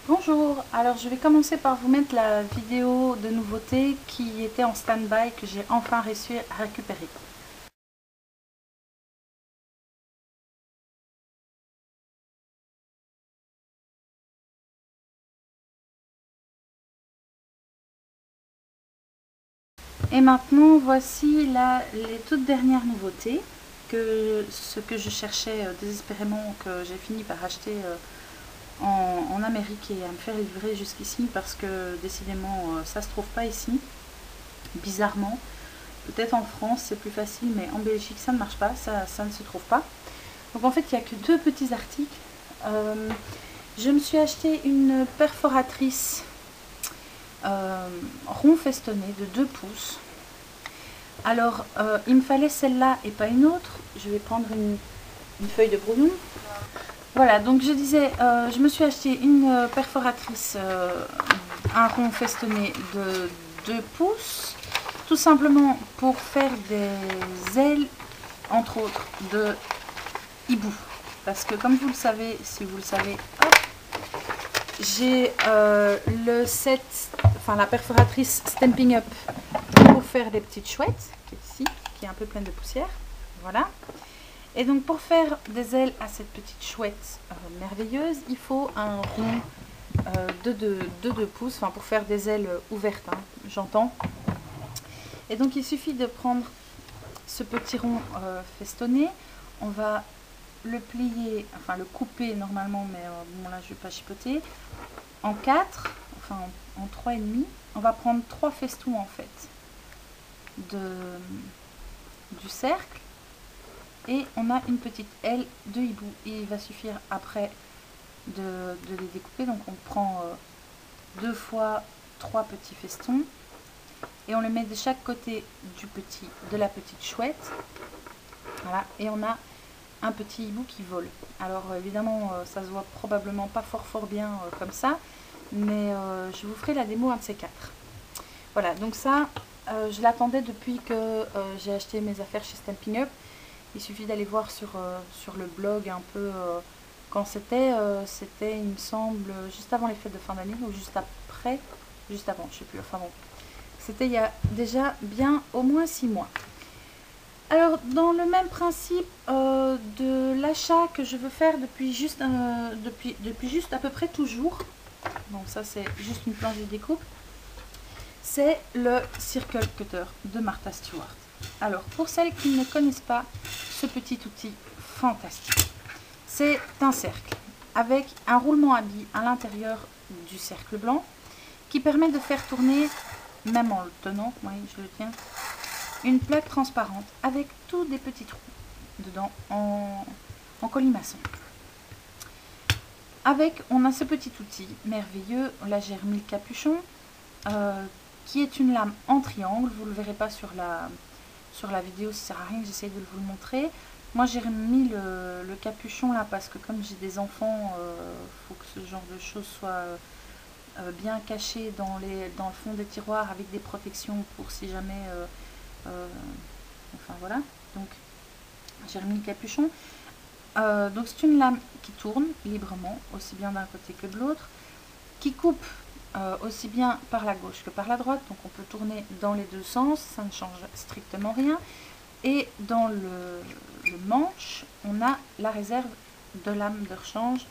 Bonjour, alors je vais commencer par vous mettre la vidéo de nouveauté qui était en stand-by que j'ai enfin réussi à récupérer. Et maintenant voici les toutes dernières nouveautés, ce que je cherchais désespérément, que j'ai fini par acheter en Amérique et à me faire livrer jusqu'ici parce que décidément ça se trouve pas ici, bizarrement. Peut-être en France c'est plus facile, mais en Belgique ça ne marche pas, ça ne se trouve pas. Donc en fait il n'y a que deux petits articles. Je me suis acheté une perforatrice rond festonné de 2 pouces. Alors il me fallait celle-là et pas une autre. Je vais prendre une feuille de brouillon. Voilà, donc je disais, je me suis acheté une perforatrice, un rond festonné de 2 pouces, tout simplement pour faire des ailes, entre autres, de hibou. Parce que comme vous le savez, si vous le savez, j'ai le set, enfin la perforatrice Stampin' Up pour faire des petites chouettes, qui est ici, qui est un peu pleine de poussière. Voilà. Et donc pour faire des ailes à cette petite chouette merveilleuse, il faut un rond de 2 pouces, enfin pour faire des ailes ouvertes, hein, j'entends. Et donc il suffit de prendre ce petit rond festonné, on va le plier, enfin le couper normalement, mais bon là je vais pas chipoter, en 4, enfin en 3,5. On va prendre 3 festons en fait du cercle. Et on a une petite aile de hibou. Et il va suffire après de les découper. Donc on prend 2 fois 3 petits festons. Et on les met de chaque côté de la petite chouette. Voilà. Et on a un petit hibou qui vole. Alors évidemment ça se voit probablement pas fort bien comme ça. Mais je vous ferai la démo un de ces 4. Voilà. Donc ça je l'attendais depuis que j'ai acheté mes affaires chez Stampin' Up. Il suffit d'aller voir sur le blog un peu quand c'était, il me semble, juste avant les fêtes de fin d'année ou juste après, juste avant, je sais plus, enfin bon. C'était il y a déjà bien au moins 6 mois. Alors, dans le même principe de l'achat que je veux faire depuis juste à peu près toujours, donc ça c'est juste une planche de découpe, c'est le Circle Cutter de Martha Stewart. Alors, pour celles qui ne connaissent pas ce petit outil fantastique, c'est un cercle avec un roulement à billes à l'intérieur du cercle blanc qui permet de faire tourner, même en le tenant, oui, je le tiens, une plaque transparente avec tous des petits trous dedans en colimaçon. Avec, on a ce petit outil merveilleux, là j'ai remis le capuchon, qui est une lame en triangle. Vous ne le verrez pas sur la vidéo, ça sert à rien que j'essaye de vous le montrer. Moi j'ai remis le capuchon là parce que comme j'ai des enfants, faut que ce genre de choses soit bien caché dans le fond des tiroirs avec des protections pour si jamais, enfin voilà, donc j'ai remis le capuchon. Donc c'est une lame qui tourne librement, aussi bien d'un côté que de l'autre, qui coupe aussi bien par la gauche que par la droite, donc on peut tourner dans les deux sens, ça ne change strictement rien. Et dans le manche, on a la réserve de lame de rechange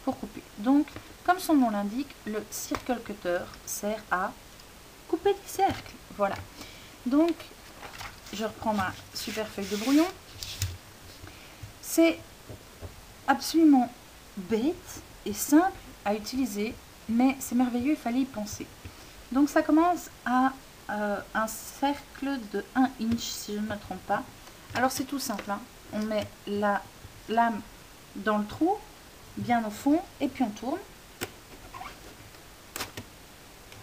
pour couper. Donc, comme son nom l'indique, le Circle Cutter sert à couper des cercles. Voilà. Donc, je reprends ma super feuille de brouillon. C'est absolument bête et simple à utiliser, mais c'est merveilleux, il fallait y penser. Donc ça commence à un cercle de 1 inch si je ne me trompe pas. Alors c'est tout simple, hein. On met la lame dans le trou, bien au fond, et puis on tourne.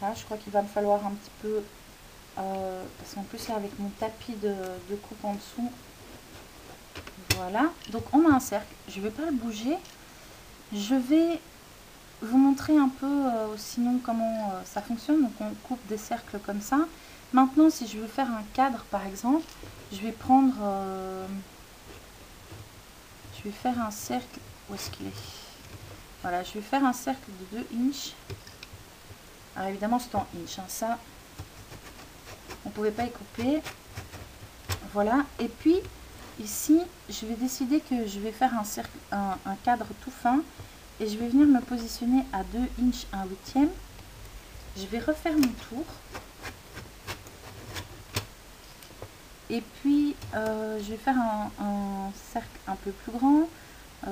Là, je crois qu'il va me falloir un petit peu, parce qu'en plus là avec mon tapis de coupe en dessous, voilà. Donc on a un cercle, je ne vais pas le bouger, je vais vous montrer un peu sinon comment ça fonctionne. Donc on coupe des cercles comme ça. Maintenant si je veux faire un cadre par exemple, je vais prendre je vais faire un cercle, où est-ce qu'il est, Voilà, je vais faire un cercle de 2 inches. Alors évidemment c'est en inch, hein, ça on ne pouvait pas y couper. Voilà, et puis ici je vais décider que je vais faire un cercle, un cadre tout fin, et je vais venir me positionner à 2 inches 1/8. Je vais refaire mon tour, et puis je vais faire un cercle un peu plus grand.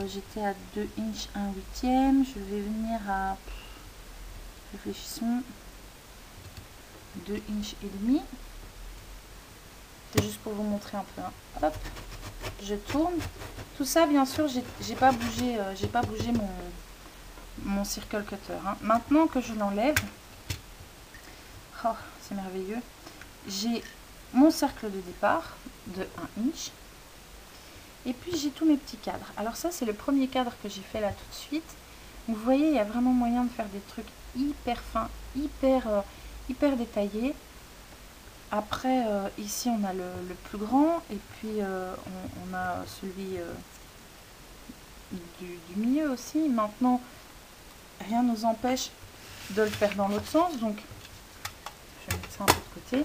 J'étais à 2 inches 1/8, je vais venir à, réfléchissons, 2 inches et demi. C'est juste pour vous montrer un peu, hein. Hop, je tourne. Tout ça, bien sûr, j'ai pas bougé mon circle cutter, hein. Maintenant que je l'enlève, oh, c'est merveilleux. J'ai mon cercle de départ de 1 inch. Et puis j'ai tous mes petits cadres. Alors ça, c'est le premier cadre que j'ai fait là tout de suite. Vous voyez, il y a vraiment moyen de faire des trucs hyper fins, hyper détaillés. Après, ici, on a le plus grand, et puis on a celui du milieu aussi. Maintenant, rien ne nous empêche de le faire dans l'autre sens. Donc, je vais mettre ça un peu de côté.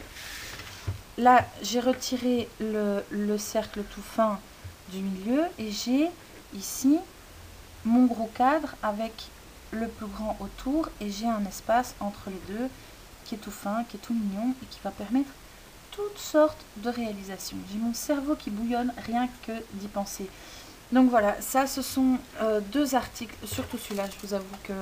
Là, j'ai retiré le cercle tout fin du milieu, et j'ai ici mon gros cadre avec le plus grand autour, et j'ai un espace entre les deux qui est tout fin, qui est tout mignon, et qui va permettre toutes sortes de réalisations. J'ai mon cerveau qui bouillonne rien que d'y penser. Donc voilà, ça ce sont deux articles, surtout celui-là. Je vous avoue que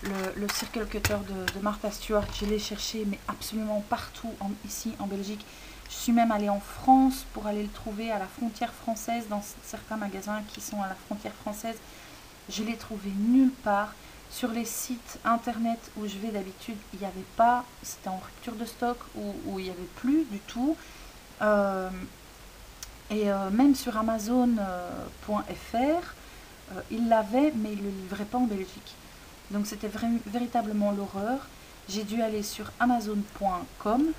le circle cutter de Martha Stewart, je l'ai cherché mais absolument partout ici en Belgique. Je suis même allée en France pour aller le trouver à la frontière française, dans certains magasins qui sont à la frontière française. Je l'ai trouvé nulle part. Sur les sites internet où je vais d'habitude, il n'y avait pas, c'était en rupture de stock, où il n'y avait plus du tout. Même sur Amazon.fr, ils l'avaient, mais ils ne le livraient pas en Belgique. Donc c'était véritablement l'horreur. J'ai dû aller sur Amazon.com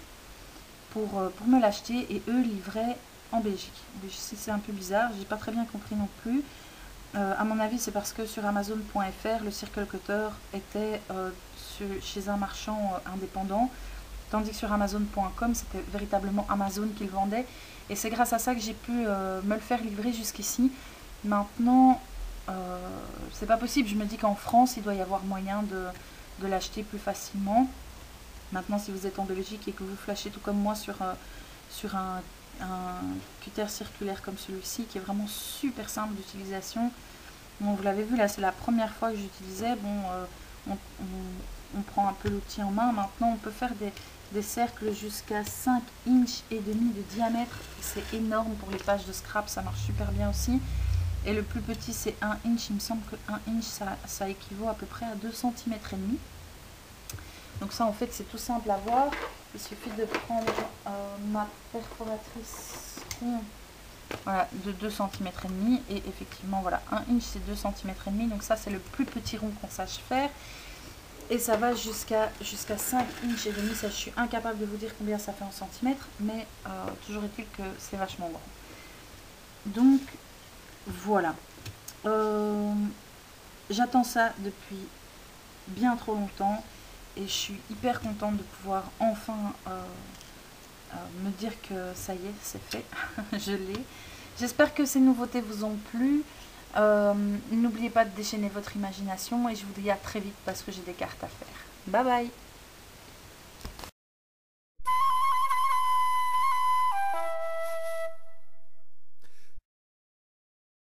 pour me l'acheter, et eux livraient en Belgique. C'est un peu bizarre, j'ai pas très bien compris non plus. À mon avis, c'est parce que sur Amazon.fr, le circle cutter était chez un marchand indépendant, tandis que sur Amazon.com, c'était véritablement Amazon qui le vendait. Et c'est grâce à ça que j'ai pu me le faire livrer jusqu'ici. Maintenant, c'est pas possible. Je me dis qu'en France, il doit y avoir moyen de l'acheter plus facilement. Maintenant, si vous êtes en Belgique et que vous flashez tout comme moi sur un cutter circulaire comme celui-ci, qui est vraiment super simple d'utilisation. Bon, vous l'avez vu, là c'est la première fois que j'utilisais. Bon, on prend un peu l'outil en main. Maintenant on peut faire des cercles jusqu'à 5 inches et demi de diamètre. C'est énorme pour les pages de scrap, ça marche super bien aussi. Et le plus petit c'est 1 inch. Il me semble que 1 inch ça équivaut à peu près à 2 cm et demi. Donc ça en fait c'est tout simple à voir. Il suffit de prendre ma perforatrice rond, voilà, de 2 cm et demi, et effectivement voilà, 1 inch c'est 2 cm et demi. Donc ça c'est le plus petit rond qu'on sache faire, et ça va jusqu'à 5 inch et demi. Ça, je suis incapable de vous dire combien ça fait en centimètres, mais toujours est-il que c'est vachement grand. Donc voilà, j'attends ça depuis bien trop longtemps, et je suis hyper contente de pouvoir enfin me dire que ça y est, c'est fait. Je l'ai. J'espère que ces nouveautés vous ont plu. N'oubliez pas de déchaîner votre imagination, et je vous dis à très vite parce que j'ai des cartes à faire. Bye bye!